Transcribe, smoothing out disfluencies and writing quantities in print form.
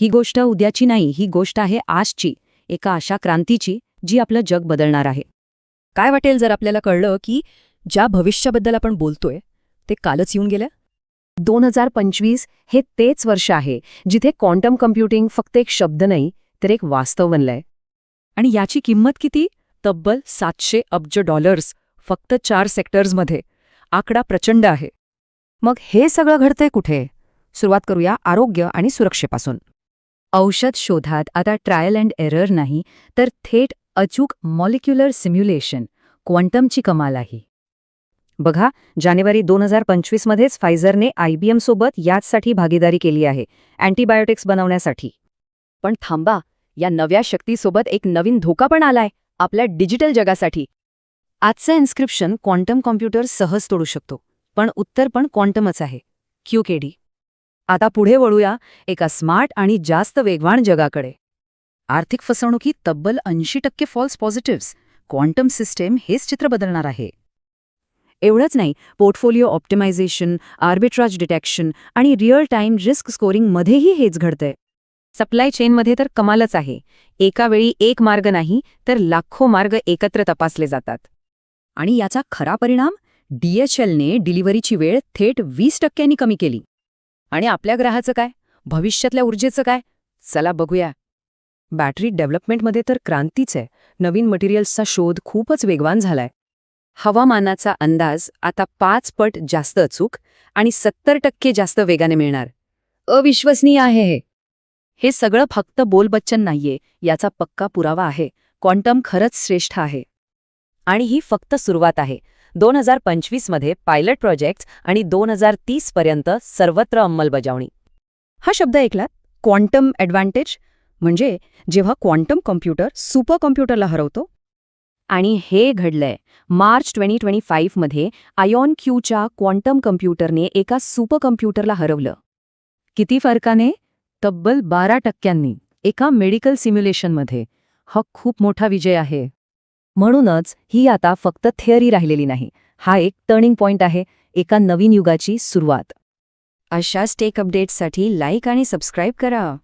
ही गोष्ट उद्याची नाही, ही गोष्ट आहे आजची, एका अशा क्रांतीची जी आपलं जग बदलणार आहे. काय वाटेल जर आपल्याला कळलं की ज्या भविष्याबद्दल आपण बोलतोय ते कालच येऊन गेलं? 2025 हे तेच वर्ष आहे जिथे क्वांटम कम्प्युटिंग फक्त एक शब्द नाही तर एक वास्तव बनलंय. आणि याची किंमत किती? तब्बल $700 अब्ज, फक्त 4 सेक्टर्समध्ये. आकडा प्रचंड आहे. मग हे सगळं घडतंय कुठे? सुरुवात करूया आरोग्य आणि सुरक्षेपासून. औषध शोधात आता ट्रायल अँड एरर नाही, तर थेट अचूक मॉलिक्युलर सिम्युलेशन, क्वांटमची कमाल आहे. बघा, जानेवारी 2025 मध्येच फायझरने IBM सोबत याचसाठी भागीदारी केली आहे, अँटीबायोटिक्स बनवण्यासाठी. पण थांबा, या नव्या शक्तीसोबत एक नवीन धोका पण आलाय आपल्या डिजिटल जगासाठी. आजचं इन्स्क्रिप्शन क्वांटम कॉम्प्युटर सहज तोडू शकतो, पण उत्तर पण क्वांटमच आहे, QKD. आता पुढे वळूया एका स्मार्ट आणि जास्त वेगवान जगाकडे. आर्थिक फसवणुकीत तब्बल 80% फॉल्स पॉझिटिव्हज. क्वांटम सिस्टीम हेच चित्र बदलणार आहे. एवढंच नाही, पोर्टफोलिओ ऑप्टिमायझेशन, आर्बिट्राज डिटेक्शन आणि रिअल टाइम रिस्क स्कोरिंगमध्येही हेच घडतंय. सप्लाय चेनमध्ये तर कमालच आहे. एका वेळी एक मार्ग नाही, तर लाखो मार्ग एकत्र तपासले जातात. आणि याचा खरा परिणाम? DHLने डिलिव्हरीची वेळ थेट 20% कमी केली. आणि आपल्या ग्रहाचं काय? भविष्यातल्या ऊर्जेचं काय? चला बघूया. बॅटरी डेव्हलपमेंटमध्ये तर क्रांतीच आहे. नवीन मटेरियल्सचा शोध खूपच वेगवान झालाय. हवामानाचा अंदाज आता 5 पट जास्त अचूक आणि 70% जास्त वेगाने मिळणार. अविश्वसनीय आहे हे. हे सगळं फक्त बोलबच्चन नाहीये, याचा पक्का पुरावा आहे. क्वांटम खरंच श्रेष्ठ आहे. आणि ही फक्त सुरुवात आहे. 2025 मध्ये पायलट प्रोजेक्ट्स आणि 2030 पर्यंत सर्वत्र अंमलबजावणी. हा शब्द ऐकलात, क्वांटम ॲडव्हान्टेज, म्हणजे जेव्हा क्वांटम कॉम्प्युटर सुपर कॉम्प्युटरला हरवतो. आणि हे घडलंय. मार्च 2025 मध्ये IonQ च्या क्वांटम कम्प्युटरने एका सुपर कम्प्युटरला हरवलं. किती फरकाने? तब्बल 12%. एका मेडिकल सिम्युलेशनमध्ये. हा खूप मोठा विजय आहे. म्हणूनच ही आता फक्त थिअरी राहिलेली नाही. हा एक टर्निंग पॉइंट आहे, एका नवीन युगाची सुरुवात. अशाच टेक अपडेट्ससाठी लाईक आणि सबस्क्राईब करा.